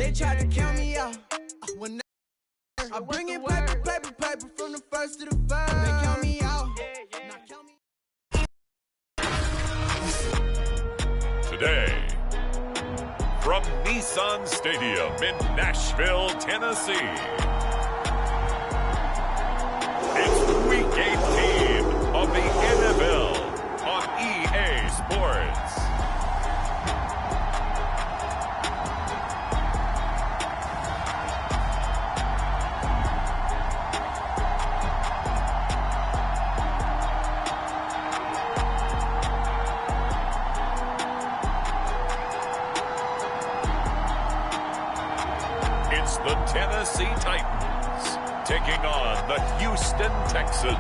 They tried to count me out. When I bring in paper from the first to the third. They count me out. Today, from Nissan Stadium in Nashville, Tennessee, it's Week 18 of the NFL on EA Sports. It's the Tennessee Titans taking on the Houston Texans.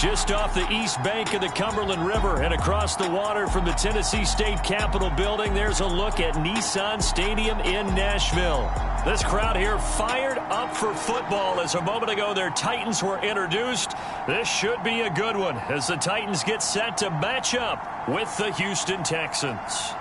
Just off the east bank of the Cumberland River and across the water from the Tennessee State Capitol building, there's a look at Nissan Stadium in Nashville. This crowd here fired up for football as a moment ago their Titans were introduced. This should be a good one as the Titans get set to match up with the Houston Texans.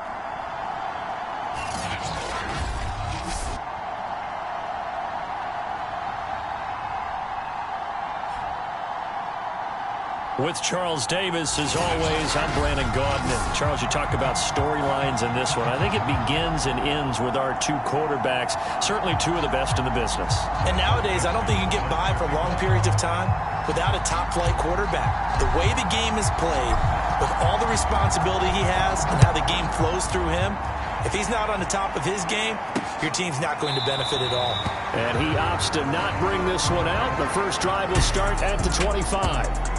With Charles Davis, as always, I'm Brandon Gaudin. Charles, you talk about storylines in this one. I think it begins and ends with our two quarterbacks, certainly two of the best in the business. And nowadays, I don't think you can get by for long periods of time without a top-flight quarterback. The way the game is played, with all the responsibility he has and how the game flows through him, if he's not on the top of his game, your team's not going to benefit at all. And he opts to not bring this one out. The first drive will start at the 25.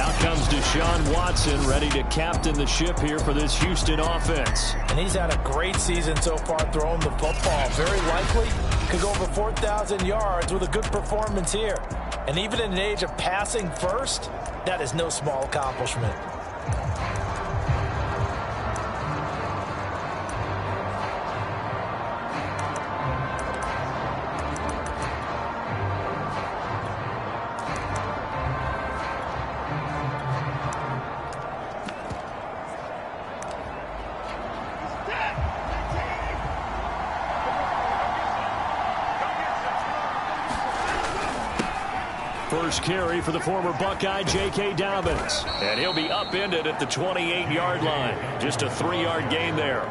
Out comes Deshaun Watson, ready to captain the ship here for this Houston offense. And he's had a great season so far throwing the football. Very likely could go over 4,000 yards with a good performance here. And even in an age of passing first, that is no small accomplishment. First carry for the former Buckeye, J.K. Dobbins. And he'll be upended at the 28-yard line. Just a 3-yard gain there.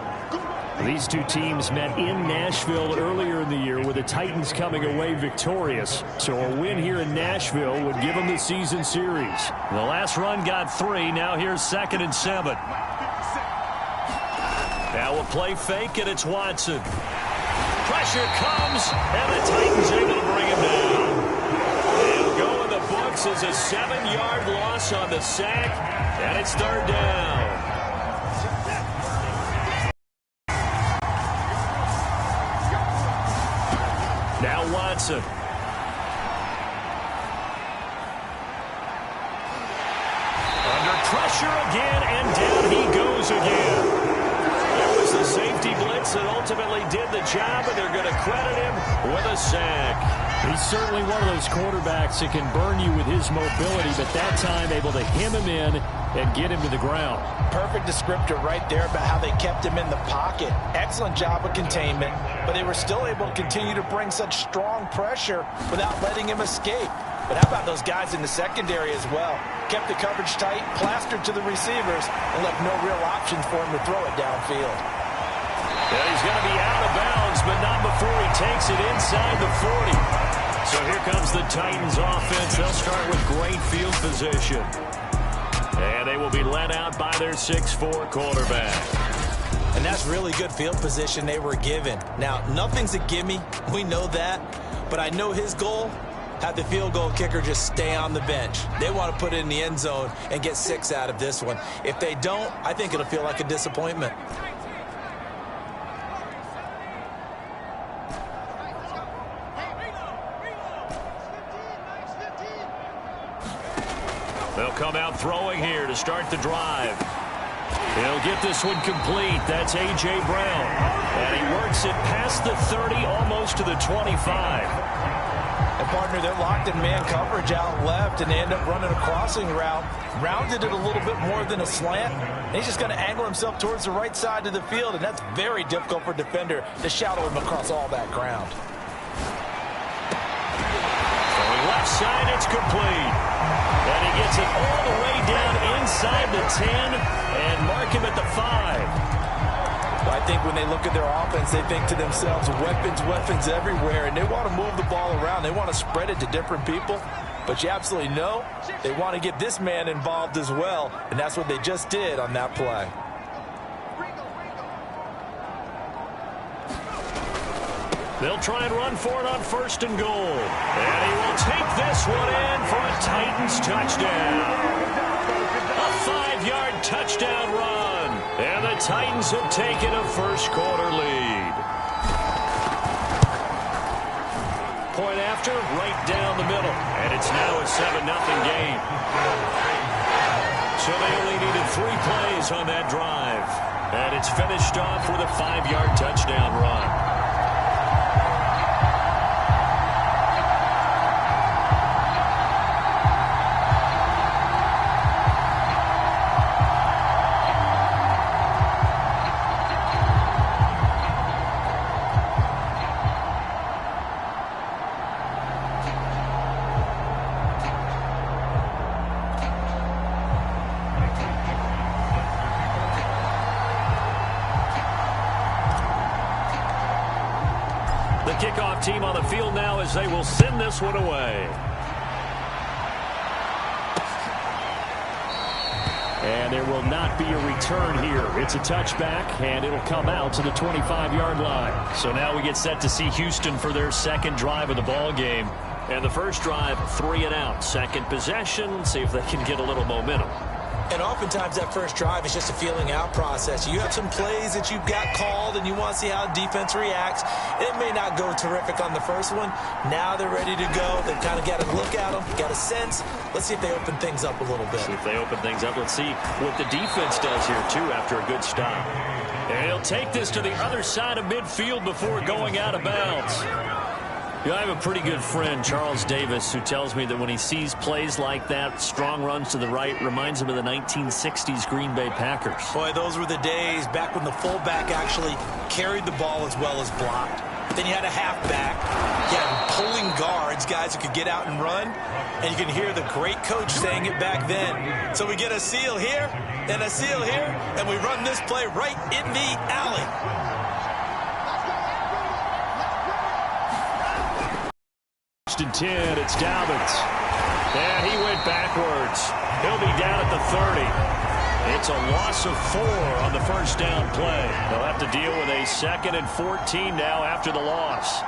These two teams met in Nashville earlier in the year with the Titans coming away victorious. So a win here in Nashville would give them the season series. The last run got 3. Now here's 2nd and 7. Now a play fake, and it's Watson. Pressure comes, and the Titans able to bring him down. Books is a 7-yard loss on the sack, and it's 3rd down. Now Watson. Under pressure again, and down he goes again. It was the safety blitz that ultimately did the job, and they're going to credit him with a sack. He's certainly one of those quarterbacks that can burn you with his mobility, but that time able to hem him in and get him to the ground. Perfect descriptor right there about how they kept him in the pocket. Excellent job of containment, but they were still able to continue to bring such strong pressure without letting him escape. But how about those guys in the secondary as well? Kept the coverage tight, plastered to the receivers, and left no real options for him to throw it downfield. And he's going to be out of bounds, but not before he takes it inside the 40. So here comes the Titans offense. They'll start with great field position. And they will be led out by their 6'4" quarterback. And that's really good field position they were given. Now, nothing's a gimme. We know that. But I know his goal, have the field goal kicker just stay on the bench. They want to put it in the end zone and get 6 out of this one. If they don't, I think it'll feel like a disappointment. They'll come out throwing here to start the drive. He'll get this one complete. That's A.J. Brown. And he works it past the 30, almost to the 25. A partner. They're locked in man coverage out left, and they end up running a crossing route. Rounded it a little bit more than a slant. And he's just going to angle himself towards the right side of the field, and that's very difficult for a defender to shadow him across all that ground. Going left side, it's complete. And he gets it all the way down inside the 10 and mark him at the 5. Well, I think when they look at their offense, they think to themselves, weapons, weapons everywhere, and they want to move the ball around. They want to spread it to different people. But you absolutely know they want to get this man involved as well, and that's what they just did on that play. They'll try and run for it on 1st and goal. And he will take this one in for a Titans touchdown. A 5-yard touchdown run. And the Titans have taken a first-quarter lead. Point after, right down the middle. And it's now a 7-0 game. So they only needed 3 plays on that drive. And it's finished off with a 5-yard touchdown run. Kickoff team on the field now as they will send this one away. And there will not be a return here. It's a touchback, and it'll come out to the 25-yard line. So now we get set to see Houston for their second drive of the ball game. And the first drive, 3 and out. Second possession, see if they can get a little momentum. And oftentimes that first drive is just a feeling out process. You have some plays that you've got called and you want to see how defense reacts. It may not go terrific on the first one. Now they're ready to go. They've kind of got a look at them, got a sense. Let's see if they open things up a little bit. See if they open things up. Let's see what the defense does here, too, after a good stop. And he'll take this to the other side of midfield before going out of bounds. You know, I have a pretty good friend, Charles Davis, who tells me that when he sees plays like that, strong runs to the right, reminds him of the 1960s Green Bay Packers. Boy, those were the days back when the fullback actually carried the ball as well as blocked. Then you had a halfback. You had pulling guards, guys who could get out and run. And you can hear the great coach saying it back then. So we get a seal here and a seal here, and we run this play right in the alley. 10, it's Dobbins. And he went backwards. He'll be down at the 30. It's a loss of 4 on the first down play. They'll have to deal with a 2nd and 14 now after the loss.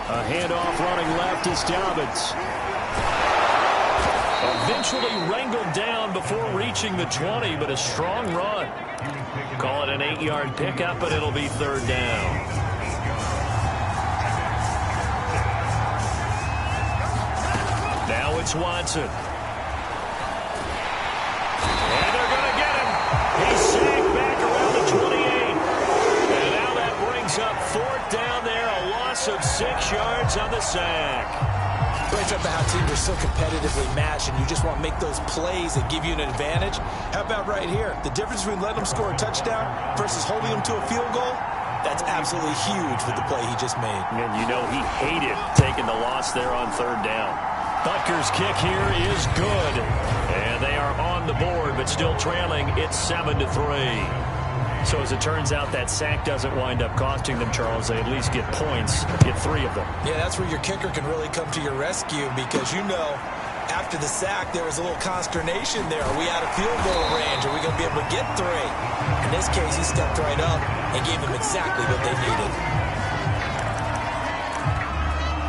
A handoff running left is Dobbins. Eventually wrangled down before reaching the 20, but a strong run. Call it an 8-yard pickup, but it'll be 3rd down. Now it's Watson. And they're going to get him. He's sacked back around the 28. And now that brings up 4th down there, a loss of 6 yards on the sack. Right up about how teams are so competitively matched and you just want to make those plays that give you an advantage. How about right here? The difference between letting them score a touchdown versus holding them to a field goal, that's absolutely huge with the play he just made. And you know he hated taking the loss there on 3rd down. Butker's kick here is good. And they are on the board but still trailing. It's 7-3. So as it turns out, that sack doesn't wind up costing them, Charles. They at least get points, get 3 of them. Yeah, that's where your kicker can really come to your rescue because, you know, after the sack, there was a little consternation there. Are we out of field goal range? Are we going to be able to get 3? In this case, he stepped right up and gave them exactly what they needed.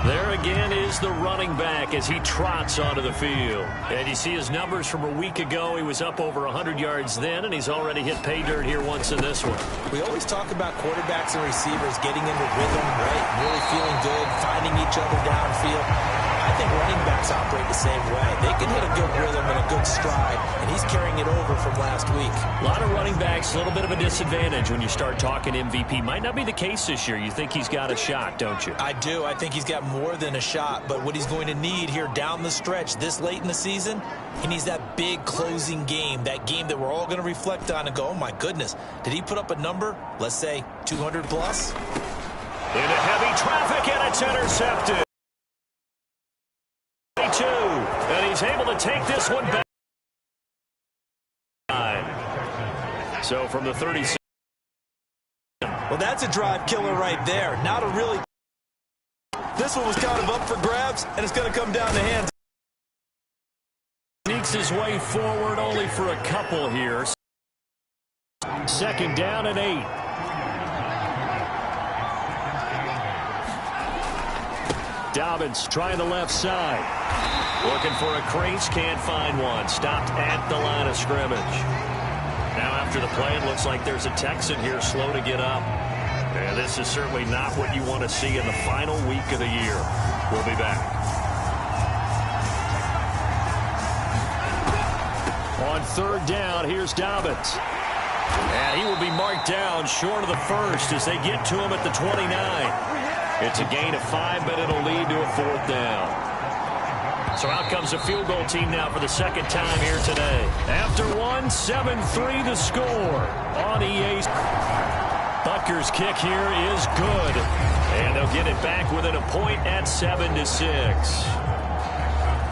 There again is the running back as he trots onto the field. And you see his numbers from a week ago. He was up over 100 yards then, and he's already hit pay dirt here once in this one. We always talk about quarterbacks and receivers getting into rhythm, right? Really feeling good, finding each other downfield. I think running backs operate the same way. They can hit a good rhythm and a good stride, and he's carrying it over from last week. A lot of running backs, a little bit of a disadvantage when you start talking MVP. Might not be the case this year. You think he's got a shot, don't you? I do. I think he's got more than a shot, but what he's going to need here down the stretch this late in the season, he needs that big closing game, that game that we're all going to reflect on and go, oh, my goodness, did he put up a number, let's say 200 plus? Into heavy traffic, and it's intercepted. 2, and he's able to take this one back. So from the 36. Well, that's a drive killer right there. Not a really. This one was kind of up for grabs, and it's going to come down to hands. Sneaks his way forward only for a couple here. Second down and 8. Dobbins trying the left side. Looking for a crease, can't find one. Stopped at the line of scrimmage. Now after the play, it looks like there's a Texan here slow to get up. And this is certainly not what you want to see in the final week of the year. We'll be back. On third down, here's Dobbins. And he will be marked down short of the first as they get to him at the 29. It's a gain of 5, but it'll lead to a fourth down. So out comes a field goal team now for the second time here today. After one, 7-3 the score on EA. Butker's kick here is good. And they'll get it back within a point at 7-6.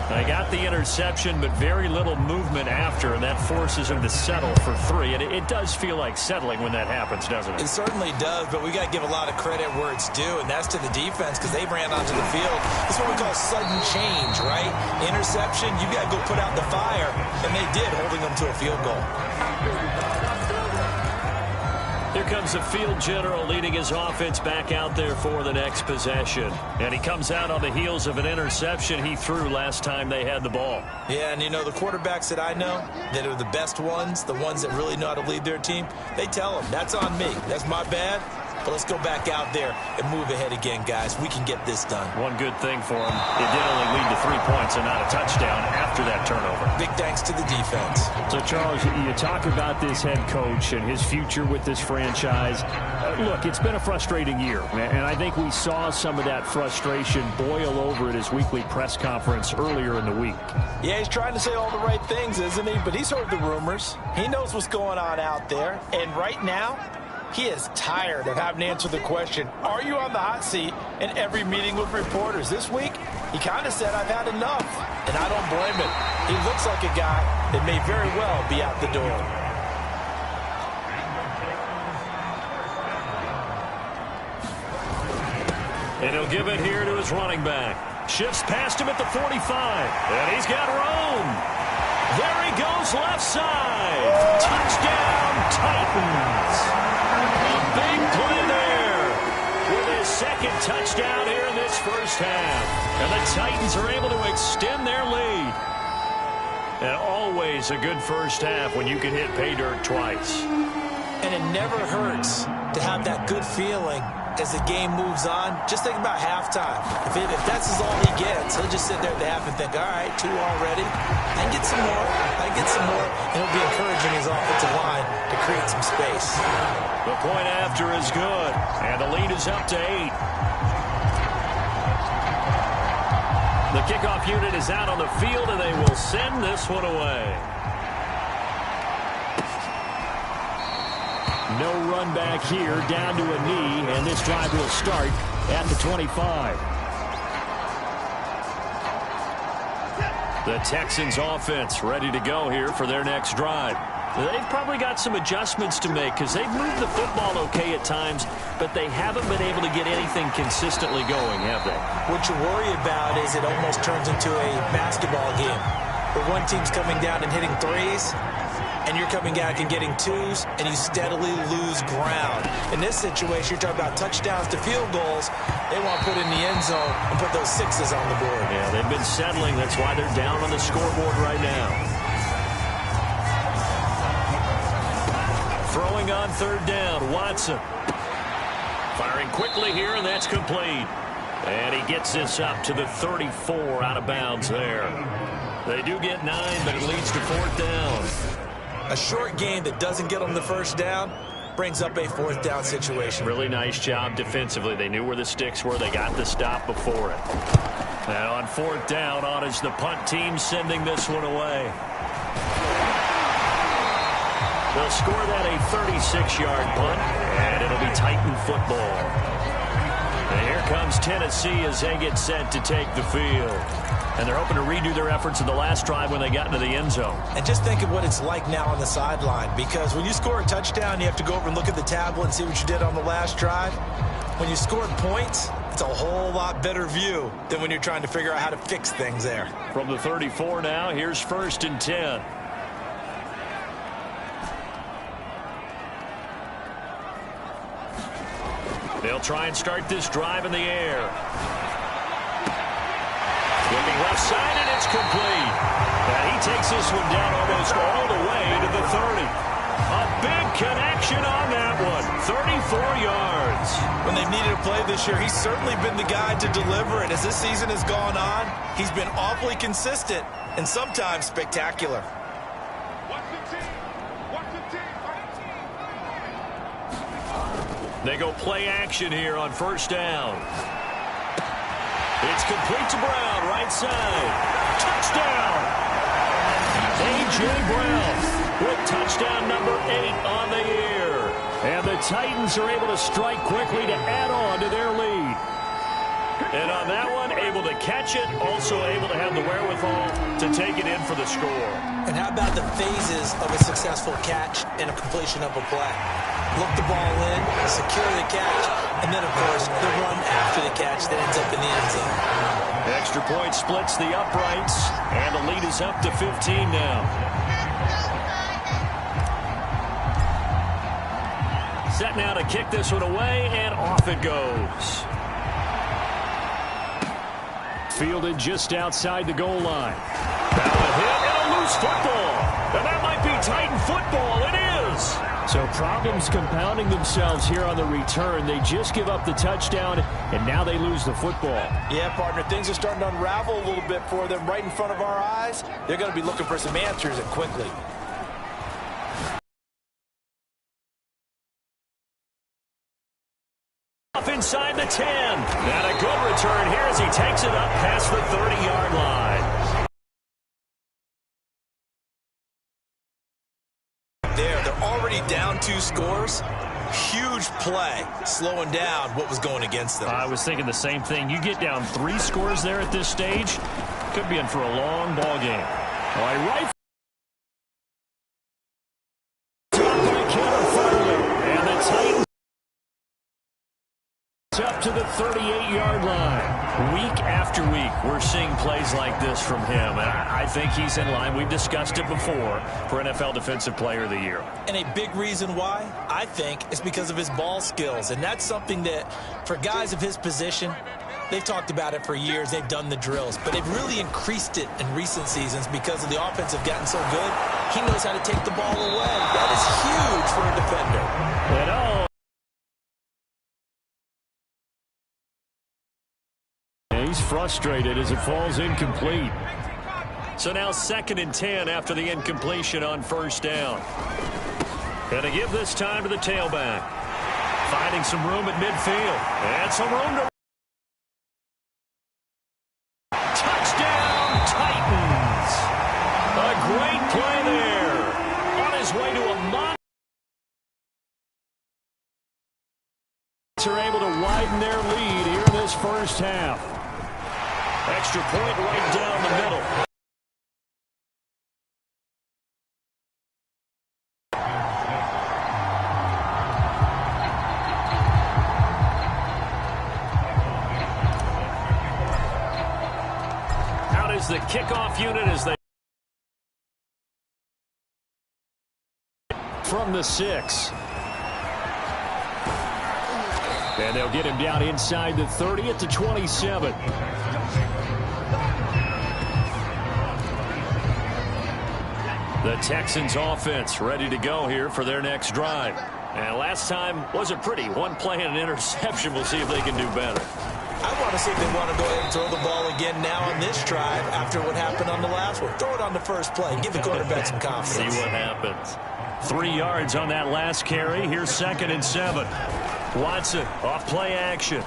They got the interception, but very little movement after, and that forces him to settle for 3. And it does feel like settling when that happens, doesn't it? It certainly does, but we got to give a lot of credit where it's due, and that's to the defense because they ran onto the field. This is what we call sudden change, right? Interception, you got to go put out the fire, and they did, holding them to a field goal. Here comes the field general leading his offense back out there for the next possession. And he comes out on the heels of an interception he threw last time they had the ball. Yeah, and you know, the quarterbacks that I know that are the best ones, the ones that really know how to lead their team, they tell them, that's on me. That's my bad. But let's go back out there and move ahead again, guys. We can get this done. One good thing for him, it did only lead to 3 points and not a touchdown after that turnover. Big thanks to the defense. So, Charles, you talk about this head coach and his future with this franchise. Look, it's been a frustrating year, and I think we saw some of that frustration boil over at his weekly press conference earlier in the week. Yeah, he's trying to say all the right things, isn't he? But he's heard the rumors. He knows what's going on out there. And right now, he is tired of having to answer the question, are you on the hot seat in every meeting with reporters? This week, he kind of said, I've had enough. And I don't blame him. He looks like a guy that may very well be out the door. And he'll give it here to his running back. Shifts past him at the 45. And he's got room. There he goes left side. Touchdown, Titans. A big play there with his second touchdown here in this first half. And the Titans are able to extend their lead. And always a good first half when you can hit pay dirt twice. And it never hurts to have that good feeling as the game moves on. Just think about halftime. If that's all he gets, he'll just sit there at the half and think, all right, 2 already. I can get some more. I can get some more. And he'll be encouraging his offensive line to create some space. The point after is good. And the lead is up to 8. The kickoff unit is out on the field, and they will send this one away. No run back here, down to a knee, and this drive will start at the 25. The Texans offense ready to go here for their next drive. They've probably got some adjustments to make because they've moved the football okay at times, but they haven't been able to get anything consistently going, have they? What you worry about is it almost turns into a basketball game where one team's coming down and hitting threes, and you're coming back and getting 2s, and you steadily lose ground. In this situation, you're talking about touchdowns to field goals. They want to put in the end zone and put those 6s on the board. Yeah, they've been settling. That's why they're down on the scoreboard right now. Throwing on third down, Watson. Firing quickly here, and that's complete. And he gets this up to the 34 out of bounds there. They do get 9, but it leads to 4th down. A short game that doesn't get them the first down brings up a 4th down situation. Really nice job defensively. They knew where the sticks were. They got the stop before it. Now on 4th down, on is the punt team sending this one away. They'll score that a 36-yard punt, and it'll be Titan football. And here comes Tennessee as they get set to take the field. And they're hoping to redo their efforts in the last drive when they got into the end zone. And just think of what it's like now on the sideline, because when you score a touchdown, you have to go over and look at the tablet and see what you did on the last drive. When you scored points, it's a whole lot better view than when you're trying to figure out how to fix things there. From the 34 now, here's 1st and 10. They'll try and start this drive in the air. Looking left side, and it's complete. And he takes this one down almost all the way to the 30. A big connection on that one. 34 yards. When they've needed a play this year, he's certainly been the guy to deliver. And as this season has gone on, he's been awfully consistent and sometimes spectacular. They go play action here on 1st down. It's complete to Brown, right side. Touchdown! A.J. Brown with touchdown number 8 on the year. And the Titans are able to strike quickly to add on to their lead. And on that one, able to catch it, also able to have the wherewithal to take it in for the score. And how about the phases of a successful catch and a completion of a play? Look the ball in, secure the catch, and then, of course, the run after the catch that ends up in the end zone. Extra point splits the uprights, and the lead is up to 15 now. Set now to kick this one away, and off it goes. Fielded just outside the goal line. Now a hit and a loose football. And that might be Titan football. It is. So problems compounding themselves here on the return. They just give up the touchdown, and now they lose the football. Yeah, partner, things are starting to unravel a little bit for them right in front of our eyes. They're going to be looking for some answers, and quickly. Off inside the 10. And a good return here as he takes it up past the 30-yard line. They're already down 2 scores. Huge play, slowing down what was going against them. I was thinking the same thing. You get down 3 scores there at this stage, could be in for a long ball game. All right, right. And the Titans up to the 38-yard line. Week after week, we're seeing plays like this from him, and I think he's in line. We've discussed it before for NFL Defensive Player of the Year. And a big reason why, I think, is because of his ball skills, and that's something that, for guys of his position, they've talked about it for years. They've done the drills, but they've really increased it in recent seasons because of the offense have gotten so good. He knows how to take the ball away. That is huge for a defender. And oh, he's frustrated as it falls incomplete. So now 2nd and 10 after the incompletion on 1st down. And to give this time to the tailback. Finding some room at midfield. And some room to... Touchdown, Titans! A great play there. On his way to a are able to widen their lead here in this first half. Extra point right down the middle. Out is the kickoff unit as they from the 6. And they'll get him down inside the 30 at the 27. The Texans offense ready to go here for their next drive. And last time wasn't pretty. One play and an interception. We'll see if they can do better. I want to see if they want to go ahead and throw the ball again now on this drive after what happened on the last one. Throw it on the first play. Give the quarterback some confidence. See what happens. 3 yards on that last carry. Here's 2nd and 7. Watson off play action.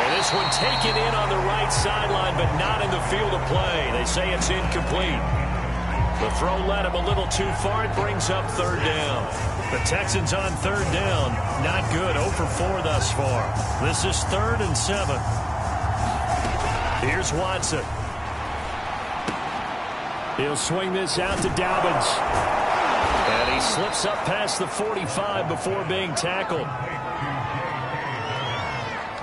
And this one taken in on the right sideline, but not in the field of play. They say it's incomplete. The throw led him a little too far. It brings up 3rd down. The Texans on 3rd down. Not good. 0 for 4 thus far. This is 3rd and 7. Here's Watson. He'll swing this out to Dobbins. And he slips up past the 45 before being tackled.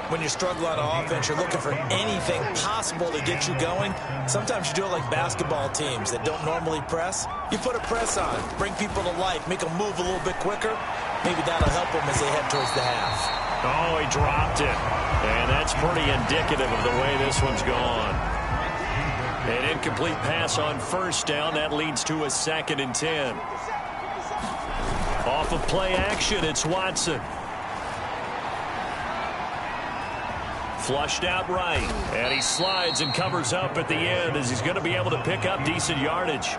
When you struggle on offense, you're looking for anything possible to get you going. Sometimes you do it like basketball teams that don't normally press. You put a press on, bring people to life, make them move a little bit quicker. Maybe that'll help them as they head towards the half. Oh, he dropped it. And that's pretty indicative of the way this one's gone. An incomplete pass on 1st down. That leads to a 2nd and 10. Off of play action, it's Watson. Flushed out right, and he slides and covers up at the end as he's going to be able to pick up decent yardage.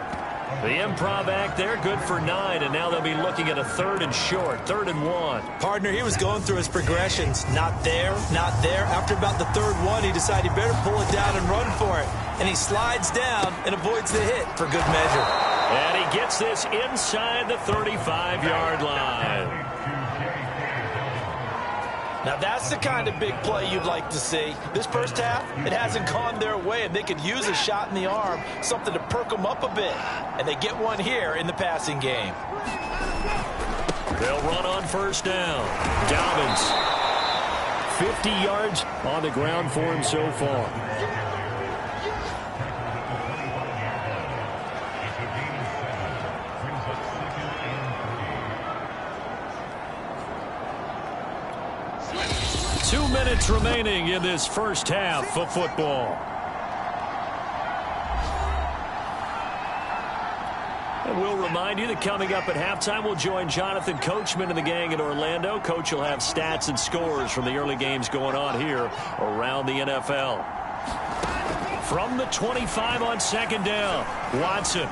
The improv act there, good for 9, and now they'll be looking at a 3rd and short, 3rd and 1. Partner, he was going through his progressions. Not there, not there. After about the 3rd one, he decided he better pull it down and run for it. And he slides down and avoids the hit for good measure. And he gets this inside the 35-yard line. Now, that's the kind of big play you'd like to see. This first half, it hasn't gone their way, and they could use a shot in the arm, something to perk them up a bit. And they get one here in the passing game. They'll run on 1st down. Dobbins, 50 yards on the ground for him so far. Two minutes remaining in this first half of football. And we'll remind you that coming up at halftime, we'll join Jonathan Coachman and the gang in Orlando. Coach will have stats and scores from the early games going on here around the NFL. From the 25 on 2nd down, Watson.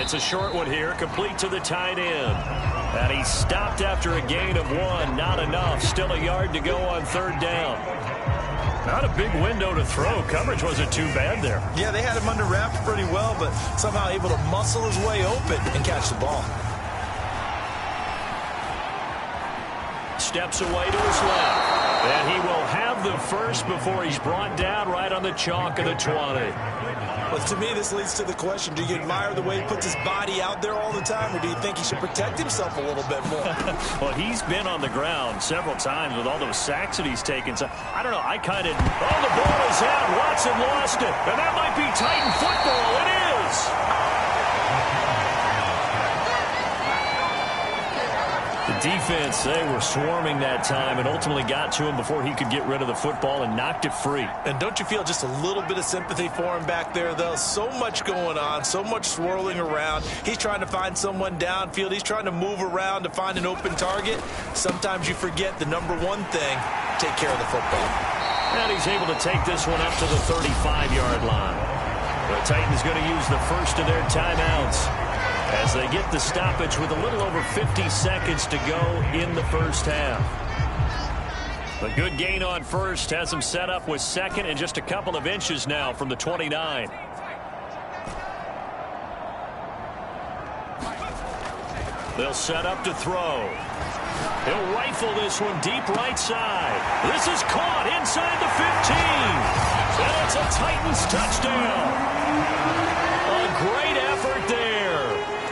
It's a short one here, complete to the tight end. And he stopped after a gain of 1. Not enough. Still a yard to go on 3rd down. Not a big window to throw. Coverage wasn't too bad there. Yeah, they had him under wraps pretty well, but somehow able to muscle his way open and catch the ball. Steps away to his left. And he will have the first before he's brought down right on the chalk of the 20. Well, to me, this leads to the question, do you admire the way he puts his body out there all the time, or do you think he should protect himself a little bit more? Well, he's been on the ground several times with all those sacks that he's taken. So, I don't know, I kind of... Oh, the ball is out. Watson lost it. And that might be Titan football. It is. The defense, they were swarming that time and ultimately got to him before he could get rid of the football and knocked it free. And don't you feel just a little bit of sympathy for him back there, though? So much going on, so much swirling around. He's trying to find someone downfield. He's trying to move around to find an open target. Sometimes you forget the number one thing, take care of the football. And he's able to take this one up to the 35-yard line. The Titans going to use the first of their timeouts as they get the stoppage with a little over 50 seconds to go in the first half. The good gain on first has them set up with 2nd and just a couple of inches now from the 29. They'll set up to throw. He'll rifle this one deep right side. This is caught inside the 15. And it's a Titans touchdown. A great effort there.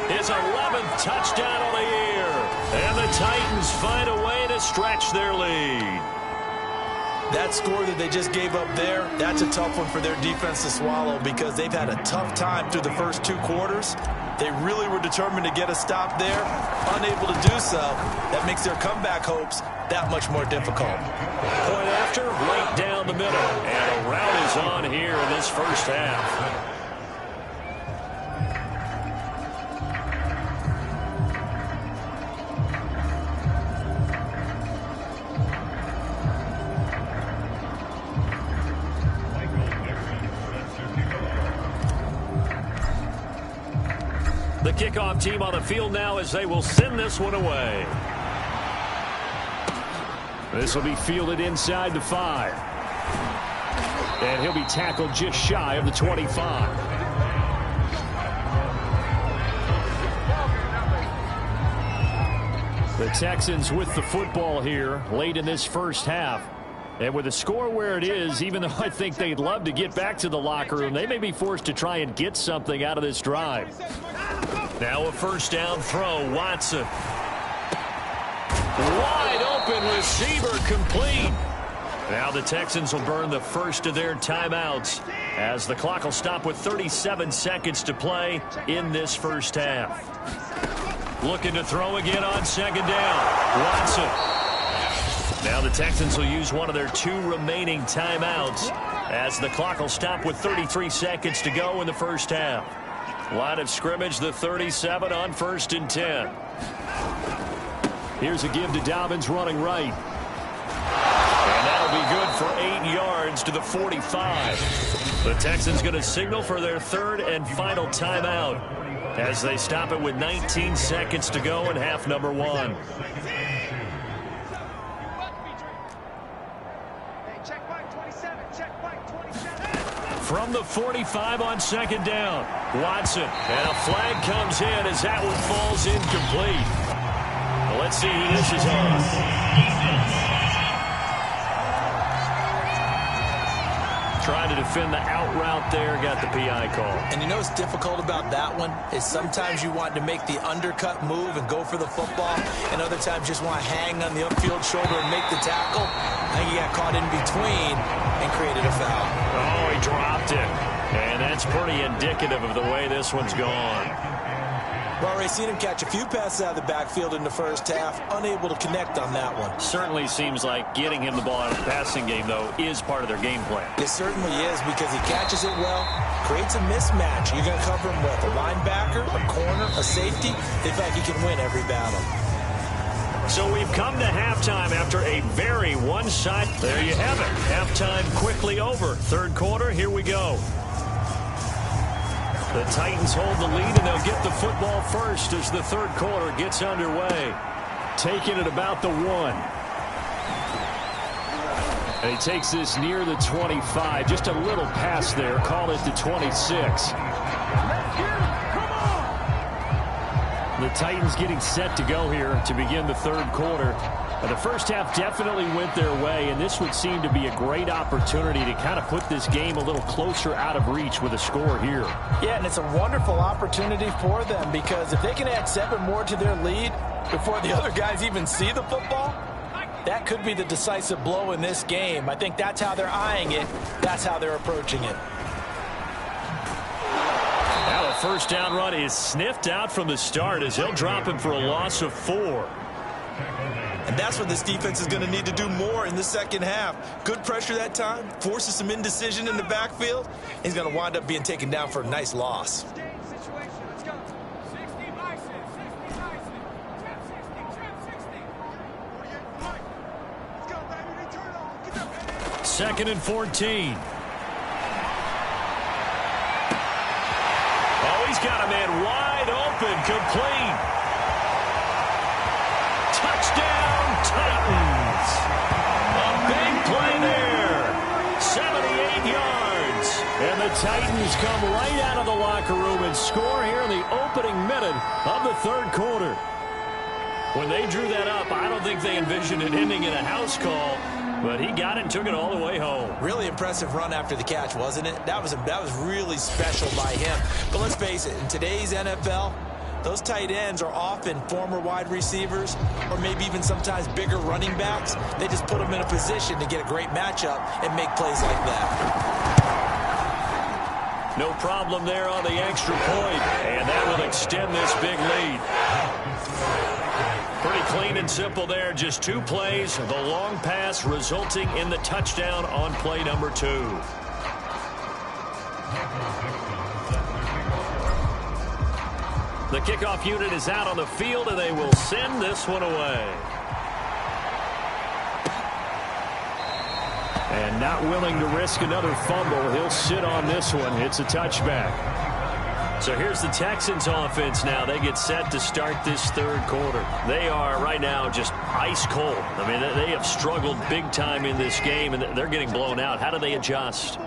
His 11th touchdown of the year. And the Titans find a way to stretch their lead. That score that they just gave up there, that's a tough one for their defense to swallow because they've had a tough time through the first 2 quarters. They really were determined to get a stop there, unable to do so. That makes their comeback hopes that much more difficult. Point after, right down the middle. And a rout is on here in this first half. kickoff team on the field now as they will send this one away. This will be fielded inside the 5. And he'll be tackled just shy of the 25. The Texans with the football here late in this first half. And with the score where it is, even though I think they'd love to get back to the locker room, they may be forced to try and get something out of this drive. Now a first down throw. Watson. Wide open receiver, complete. Now the Texans will burn the first of their timeouts as the clock will stop with 37 seconds to play in this first half. Looking to throw again on second down. Watson. Now the Texans will use one of their 2 remaining timeouts as the clock will stop with 33 seconds to go in the first half. Line of scrimmage, the 37 on 1st and 10. Here's a give to Dobbins running right. And that'll be good for 8 yards to the 45. The Texans going to signal for their 3rd and final timeout as they stop it with 19 seconds to go in half number 1. From the 45 on second down, Watson. And a flag comes in as that one falls incomplete. Well, let's see who this is on. Trying to defend the out route there, got the PI call. And you know what's difficult about that one is sometimes you want to make the undercut move and go for the football, and other times just want to hang on the upfield shoulder and make the tackle. I think he got caught in between and created a foul. Oh, he dropped it. And that's pretty indicative of the way this one's gone. We've already seen him catch a few passes out of the backfield in the first half, unable to connect on that one. Certainly seems like getting him the ball out of the passing game, though, is part of their game plan. It certainly is because he catches it well, creates a mismatch. You're going to cover him with a linebacker, a corner, a safety. They feel like he can win every battle. So we've come to halftime after a very one-sided. There you have it. Halftime quickly over. 3rd quarter, here we go. The Titans hold the lead, and they'll get the football first as the 3rd quarter gets underway. Taking it about the 1. And he takes this near the 25. Just a little pass there. Call it the 26. The Titans getting set to go here to begin the 3rd quarter. The first half definitely went their way, and this would seem to be a great opportunity to kind of put this game a little closer out of reach with a score here. Yeah, and it's a wonderful opportunity for them because if they can add 7 more to their lead before the other guys even see the football, that could be the decisive blow in this game. I think that's how they're eyeing it. That's how they're approaching it. Now the first down run is sniffed out from the start as he'll drop him for a loss of 4. And that's what this defense is going to need to do more in the second half. Good pressure that time, forces some indecision in the backfield. He's going to wind up being taken down for a nice loss. Second and 14. Oh, he's got a man wide open, complete. Touchdown, Titans. A big play there. 78 yards. And the Titans come right out of the locker room and score here in the opening minute of the 3rd quarter. When they drew that up, I don't think they envisioned it ending in a house call, but he got it and took it all the way home. Really impressive run after the catch, wasn't it? That was really special by him. But let's face it, in today's NFL, those tight ends are often former wide receivers or maybe even sometimes bigger running backs. They just put them in a position to get a great matchup and make plays like that. No problem there on the extra point, and that will extend this big lead. Pretty clean and simple there. Just 2 plays. The long pass resulting in the touchdown on play number 2. The kickoff unit is out on the field, and they will send this one away. And not willing to risk another fumble, he'll sit on this one. It's a touchback. So here's the Texans offense now. They get set to start this third quarter. They are right now just ice cold. I mean, they have struggled big time in this game, and they're getting blown out. How do they adjust?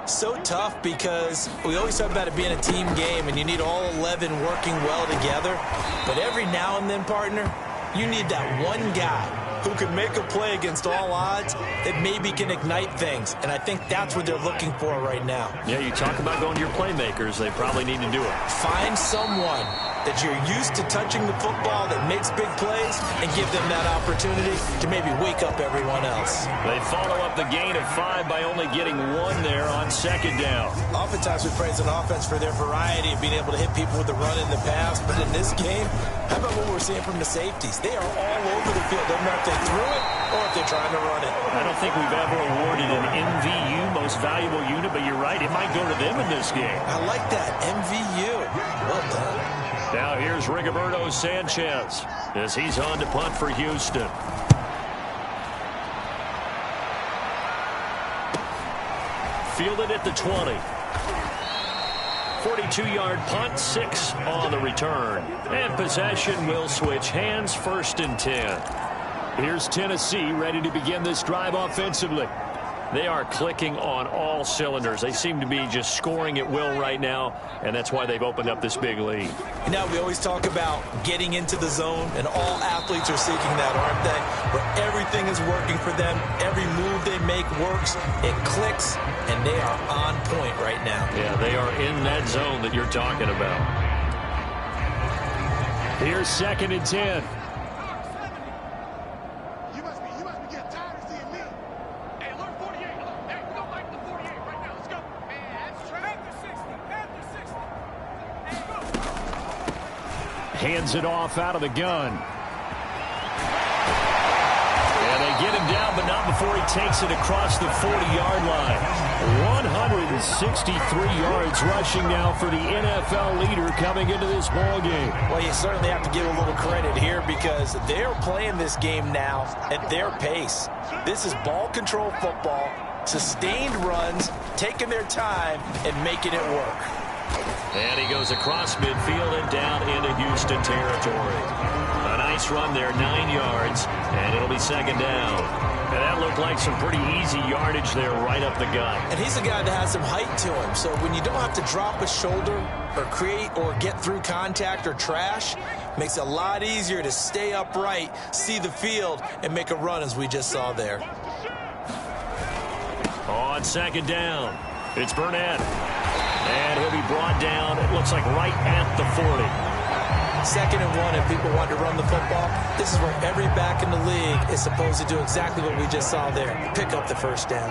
So tough because we always talk about it being a team game, and you need all 11 working well together. But every now and then, partner, you need that one guy who can make a play against all odds that maybe can ignite things. And I think that's what they're looking for right now. Yeah, you talk about going to your playmakers. They probably need to do it. Find someone that you're used to touching the football that makes big plays and give them that opportunity to maybe wake up everyone else. They follow up the gain of 5 by only getting 1 there on second down. Oftentimes we praise an offense for their variety of being able to hit people with the run in the past, but in this game, how about what we're seeing from the safeties? They are all over the field. Doesn't matter if they threw it or if they're trying to run it. I don't think we've ever awarded an MVU, most valuable unit, but you're right, it might go to them in this game. I like that, MVU. Well done. Now here's Rigoberto Sanchez as he's on to punt for Houston. Fielded at the 20. 42-yard punt, 6 on the return. And possession will switch hands, 1st and 10. Here's Tennessee ready to begin this drive offensively. They are clicking on all cylinders. They seem to be just scoring at will right now, and that's why they've opened up this big lead. You know, we always talk about getting into the zone, and all athletes are seeking that, aren't they? Where everything is working for them, every move they make works, it clicks, and they are on point right now. Yeah, they are in that zone that you're talking about. Here's 2nd and 10. Hands it off out of the gun. And they get him down, but not before he takes it across the 40-yard line. 163 yards rushing now for the NFL leader coming into this ball game. Well, you certainly have to give a little credit here because they're playing this game now at their pace. This is ball control football, sustained runs, taking their time, and making it work. And he goes across midfield and down into Houston territory. A nice run there, 9 yards, and it'll be 2nd down. And that looked like some pretty easy yardage there right up the gut. And he's a guy that has some height to him, so when you don't have to drop a shoulder or create or get through contact or trash, makes it a lot easier to stay upright, see the field, and make a run as we just saw there. On 2nd down, it's Burnett. And he'll be brought down, it looks like right at the 40. 2nd and 1, if people want to run the football, this is where every back in the league is supposed to do exactly what we just saw there. Pick up the 1st down.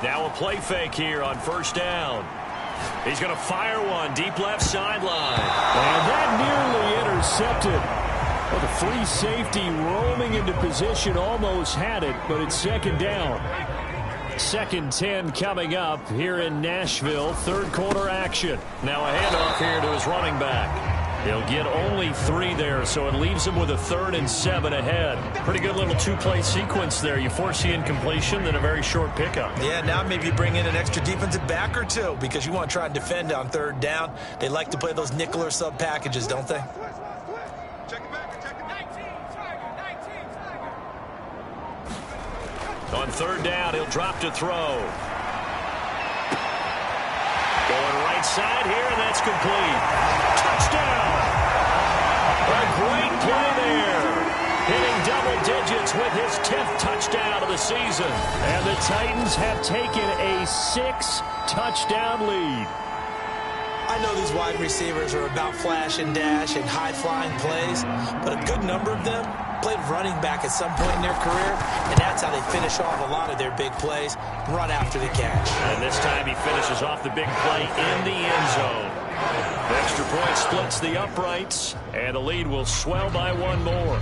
Now a play fake here on 1st down. He's going to fire one deep left sideline. And that nearly intercepted. Well, the free safety roaming into position almost had it, but it's 2nd down. 2nd 10 coming up here in Nashville. 3rd quarter action. Now a handoff here to his running back. He'll get only 3 there, so it leaves him with a 3rd and 7 ahead. Pretty good little 2-play sequence there. You force the incompletion, then a very short pickup. Yeah, now maybe bring in an extra defensive back or 2 because you want to try and defend on 3rd down. They like to play those nickel or sub packages, don't they? On 3rd down, he'll drop to throw. Going right side here, and that's complete. Touchdown! A great play there. Hitting double digits with his 10th touchdown of the season. And the Titans have taken a 6-touchdown lead. I know these wide receivers are about flash and dash and high-flying plays, but a good number of them played running back at some point in their career, and that's how they finish off a lot of their big plays, run after the catch. And this time he finishes off the big play in the end zone. The extra point splits the uprights, and the lead will swell by 1 more.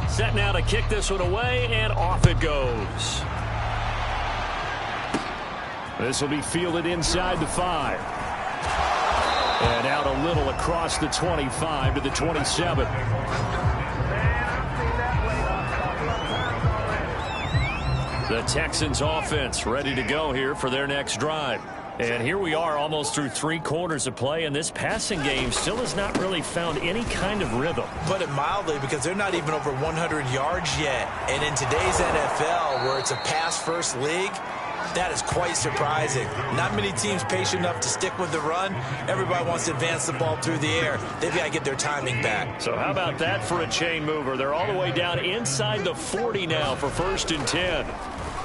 Set now to kick this one away, and off it goes. This will be fielded inside the 5. And out a little across the 25 to the 27. The Texans offense ready to go here for their next drive. And here we are almost through 3 quarters of play, and this passing game still has not really found any kind of rhythm. Put it mildly, because they're not even over 100 yards yet. And in today's NFL, where it's a pass-first league, that is quite surprising. Not many teams patient enough to stick with the run. Everybody wants to advance the ball through the air. They've got to get their timing back. So how about that for a chain mover? They're all the way down inside the 40 now for 1st and 10.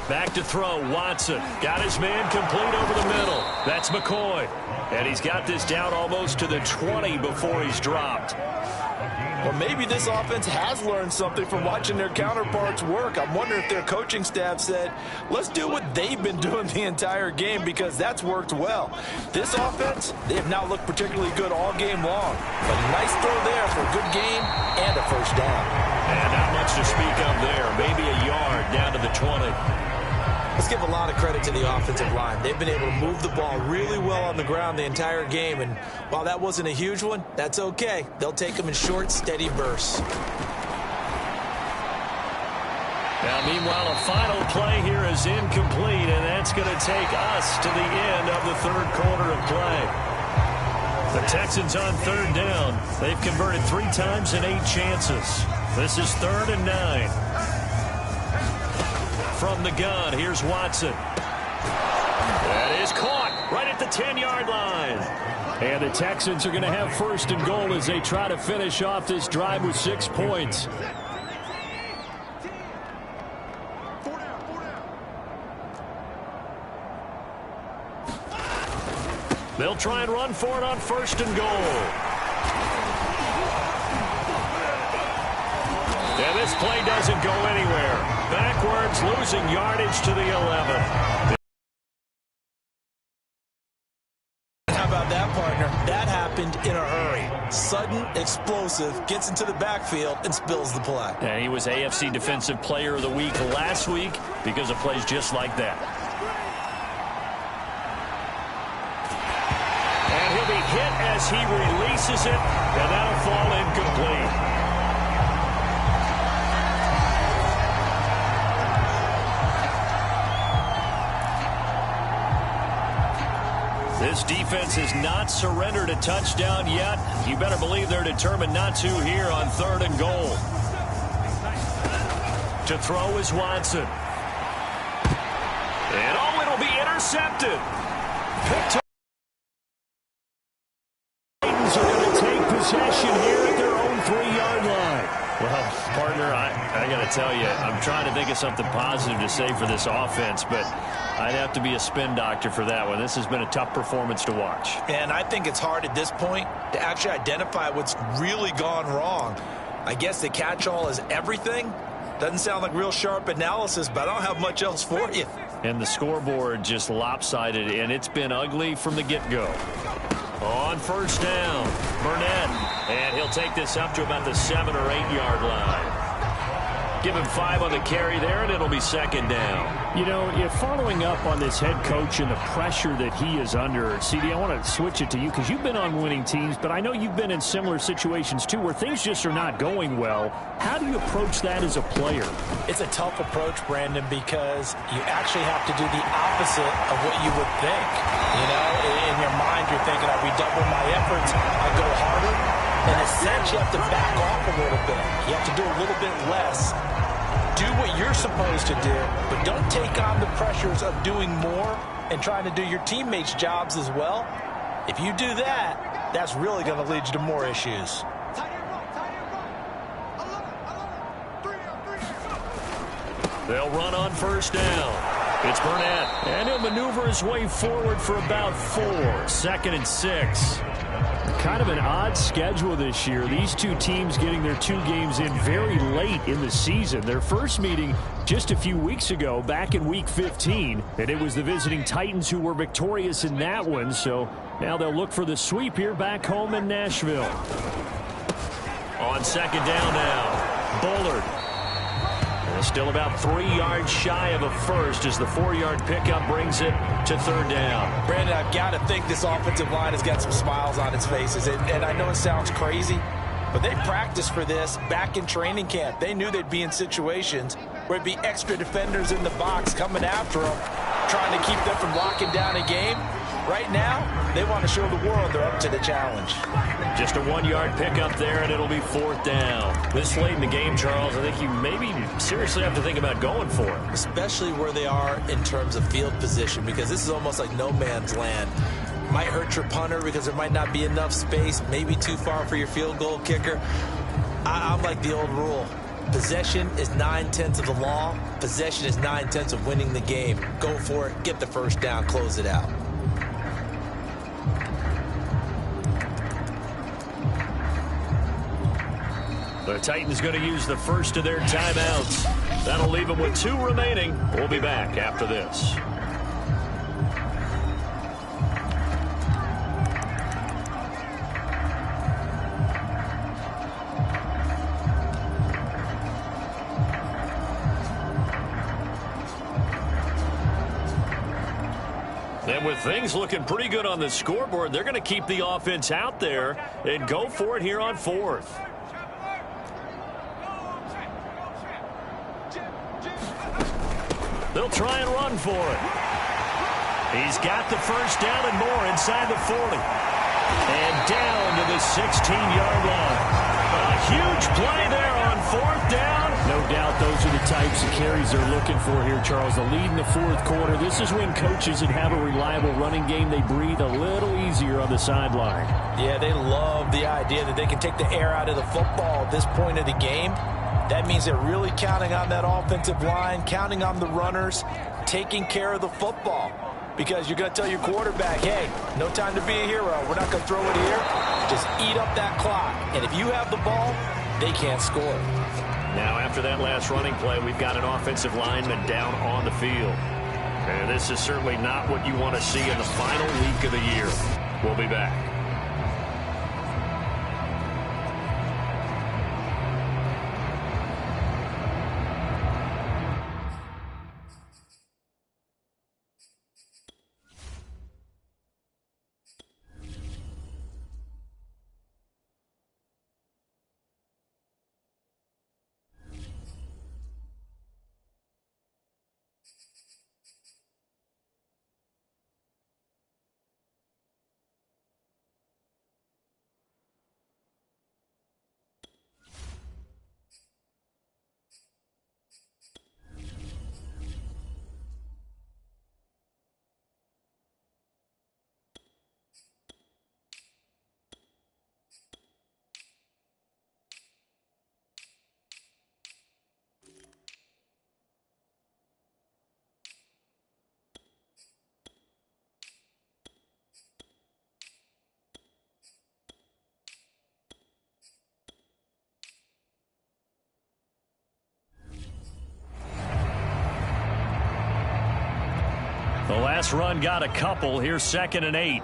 Back to throw, Watson. Got his man complete over the middle. That's McCoy. And he's got this down almost to the 20 before he's dropped. Well, maybe this offense has learned something from watching their counterparts work. I'm wondering if their coaching staff said, let's do what they've been doing the entire game, because that's worked well. This offense, they have not looked particularly good all game long. But a nice throw there for a good gain and a 1st down. And not much to speak of there. Maybe a yard down to the 20. Let's give a lot of credit to the offensive line. They've been able to move the ball really well on the ground the entire game, and while that wasn't a huge one, that's okay. They'll take them in short, steady bursts. Now, meanwhile, a final play here is incomplete, and that's going to take us to the end of the 3rd quarter of play. The Texans on 3rd down. They've converted 3 times in 8 chances. This is 3rd and 9. From the gun, here's Watson. That is caught right at the 10-yard line. And the Texans are going to have 1st and goal as they try to finish off this drive with 6 points. They'll try and run for it on 1st and goal. And this play doesn't go anywhere. Backwards, losing yardage to the 11. How about that, partner? That happened in a hurry. Sudden, explosive, gets into the backfield and spills the play. And he was AFC Defensive Player of the Week last week because of plays just like that. And he'll be hit as he releases it, and that'll fall incomplete. This defense has not surrendered a touchdown yet. You better believe they're determined not to here on 3rd and goal. To throw is Watson. And oh, it'll be intercepted. Titans are going to take possession here at their own 3-yard line. Well, partner, I got to tell you, I'm trying to think of something positive to say for this offense, but I'd have to be a spin doctor for that one. This has been a tough performance to watch. And I think it's hard at this point to actually identify what's really gone wrong. I guess the catch-all is everything. Doesn't sound like real sharp analysis, but I don't have much else for you. And the scoreboard just lopsided, and it's been ugly from the get-go. On 1st down, Burnett, and he'll take this up to about the 7- or 8-yard line. Give him 5 on the carry there, and it'll be 2nd down. You know, if following up on this head coach and the pressure that he is under, CD, I want to switch it to you because you've been on winning teams, but I know you've been in similar situations too where things just are not going well. How do you approach that as a player? It's a tough approach, Brandon, because you actually have to do the opposite of what you would think. You know, in your mind, you're thinking, I redouble my efforts, I go harder. In a sense, you have to back off a little bit. You have to do a little bit less. Do what you're supposed to do, but don't take on the pressures of doing more and trying to do your teammates' jobs as well. If you do that, that's really going to lead you to more issues. They'll run on 1st down. It's Burnett, and he'll maneuver his way forward for about 4. 2nd and 6. Kind of an odd schedule this year. These two teams getting their 2 games in very late in the season. Their first meeting just a few weeks ago, back in Week 15, and it was the visiting Titans who were victorious in that one. So now they'll look for the sweep here back home in Nashville. On 2nd down now, Bullard. And still about 3 yards shy of a first as the 4-yard pickup brings it to 3rd down. Brandon, I've got to think this offensive line has got some smiles on its faces. And I know it sounds crazy, but they practiced for this back in training camp. They knew they'd be in situations where it'd be extra defenders in the box coming after them, trying to keep them from locking down a game. Right now, they want to show the world they're up to the challenge. Just a 1-yard pickup there, and it'll be 4th down. This late in the game, Charles, I think you maybe seriously have to think about going for it. Especially where they are in terms of field position, because this is almost like no man's land. Might hurt your punter because there might not be enough space, maybe too far for your field goal kicker. I'm like the old rule. Possession is 9/10 of the law. Possession is 9/10 of winning the game. Go for it, get the first down, close it out. The Titans going to use the first of their timeouts. That'll leave them with 2 remaining. We'll be back after this. And with things looking pretty good on the scoreboard, they're going to keep the offense out there and go for it here on 4th. They'll try and run for it. He's got the first down and more inside the 40. And down to the 16-yard line. A huge play there on 4th down. No doubt those are the types of carries they're looking for here, Charles. The lead in the 4th quarter. This is when coaches that have a reliable running game, they breathe a little easier on the sideline. Yeah, they love the idea that they can take the air out of the football at this point of the game. That means they're really counting on that offensive line, counting on the runners, taking care of the football. Because you're going to tell your quarterback, hey, no time to be a hero. We're not going to throw it here. Just eat up that clock. And if you have the ball, they can't score. Now, after that last running play, we've got an offensive lineman down on the field. And this is certainly not what you want to see in the final week of the year. We'll be back. The last run got a couple. Here's 2nd and 8.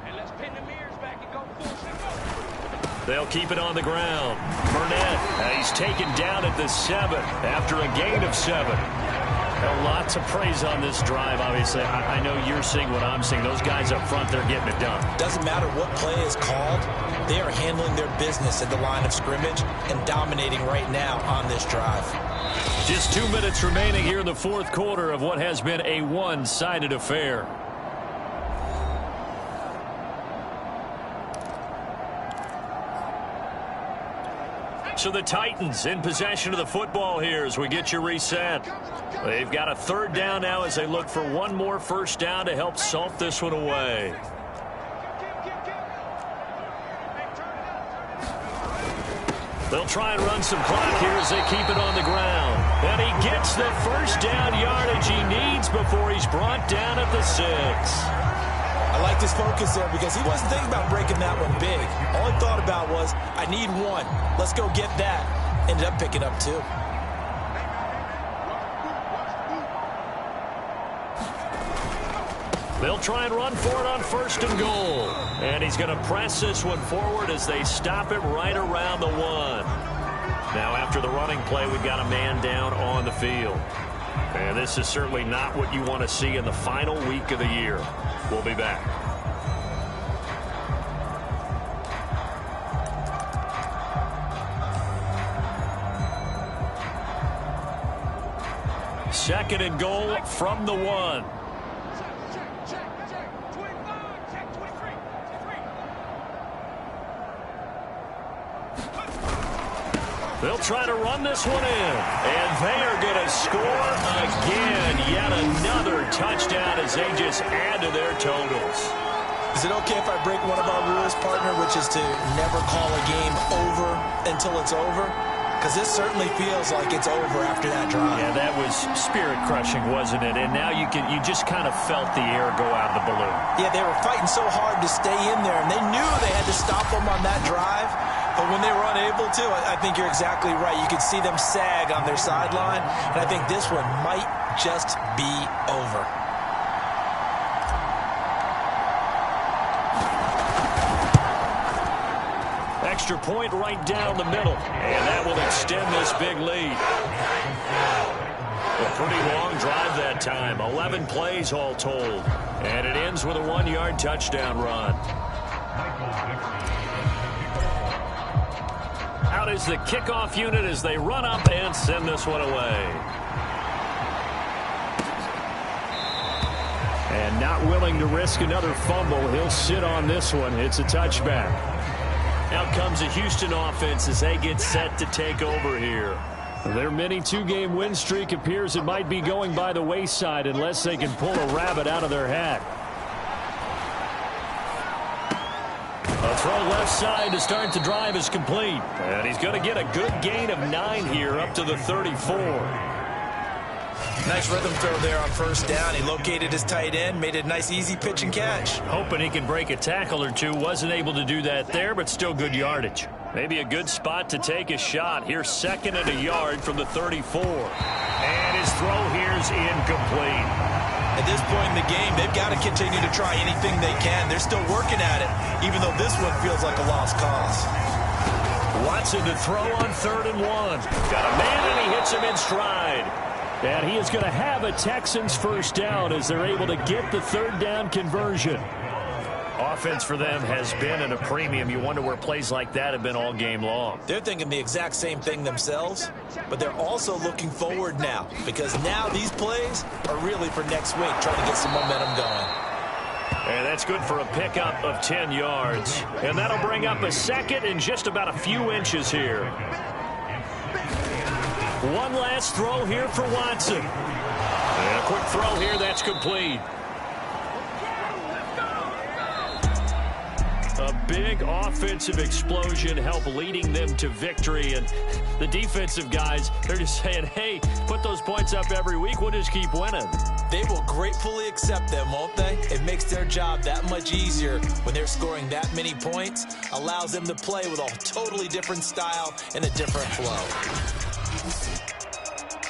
And let's pin the mirrors back and go full. They'll keep it on the ground. Burnett, he's taken down at the 7 after a gain of 7. A lot to praise on this drive, obviously. I know you're seeing what I'm seeing. Those guys up front, they're getting it done. Doesn't matter what play is called. They are handling their business at the line of scrimmage and dominating right now on this drive. Just 2 minutes remaining here in the 4th quarter of what has been a one-sided affair. So the Titans in possession of the football here as we get you reset. They've got a 3rd down now as they look for one more first down to help salt this one away. They'll try and run some clock here as they keep it on the ground. And he gets the first down yardage he needs before he's brought down at the 6. I like this focus there because he wasn't thinking about breaking that one big. All he thought about was, I need one. Let's go get that. Ended up picking up 2. They'll try and run for it on 1st and goal. And he's going to press this one forward as they stop it right around the 1. Now after the running play, we've got a man down on the field. And this is certainly not what you want to see in the final week of the year. We'll be back. Second and goal from the 1. Check. 25, check 23. They'll try to run this one in. And they are going to score again. Yet another touchdown as they just add to their totals. Is it okay if I break one of our rules, partner, which is to never call a game over until it's over? Because this certainly feels like it's over after that drive. Yeah, that was spirit-crushing, wasn't it? And now you just kind of felt the air go out of the balloon. Yeah, they were fighting so hard to stay in there, and they knew they had to stop them on that drive. But when they were unable to, I think you're exactly right. You could see them sag on their sideline, and I think this one might just be over. Extra point right down the middle. And that will extend this big lead. A pretty long drive that time. 11 plays all told. And it ends with a 1-yard touchdown run. Out is the kickoff unit as they run up and send this one away. And not willing to risk another fumble. He'll sit on this one. It's a touchback. Out comes a Houston offense as they get set to take over here. Their mini 2-game win streak appears it might be going by the wayside unless they can pull a rabbit out of their hat. A throw left side to start the drive is complete. And he's going to get a good gain of 9 here up to the 34. Nice rhythm throw there on first down. He located his tight end, made a nice easy pitch and catch. Hoping he can break a tackle or two. Wasn't able to do that there, but still good yardage. Maybe a good spot to take a shot. Here's 2nd and a yard from the 34. And his throw here's incomplete. At this point in the game, they've got to continue to try anything they can. They're still working at it, even though this one feels like a lost cause. Watson to throw on 3rd and 1. Got a man and he hits him in stride. And he is going to have a Texans first down as they're able to get the 3rd down conversion. Offense for them has been at a premium. You wonder where plays like that have been all game long. They're thinking the exact same thing themselves, but they're also looking forward now because now these plays are really for next week, trying to get some momentum going. And that's good for a pickup of 10 yards. And that'll bring up a 2nd and just about a few inches here. One last throw here for Watson. And a quick throw here, that's complete. A big offensive explosion helped leading them to victory. And the defensive guys, they're just saying, hey, put those points up every week. We'll just keep winning. They will gratefully accept them, won't they? It makes their job that much easier when they're scoring that many points. Allows them to play with a totally different style and a different flow.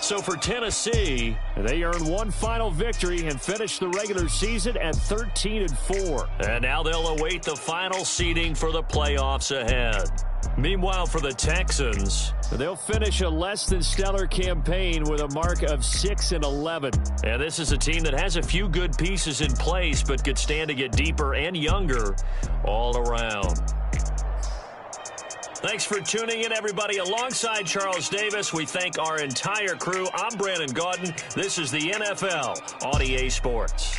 So for Tennessee, they earn one final victory and finish the regular season at 13-4. And now they'll await the final seeding for the playoffs ahead. Meanwhile, for the Texans, they'll finish a less than stellar campaign with a mark of 6-11. And this is a team that has a few good pieces in place, but could stand to get deeper and younger all around. Thanks for tuning in, everybody. Alongside Charles Davis, we thank our entire crew. I'm Brandon Gaudin. This is the NFL on EA Sports.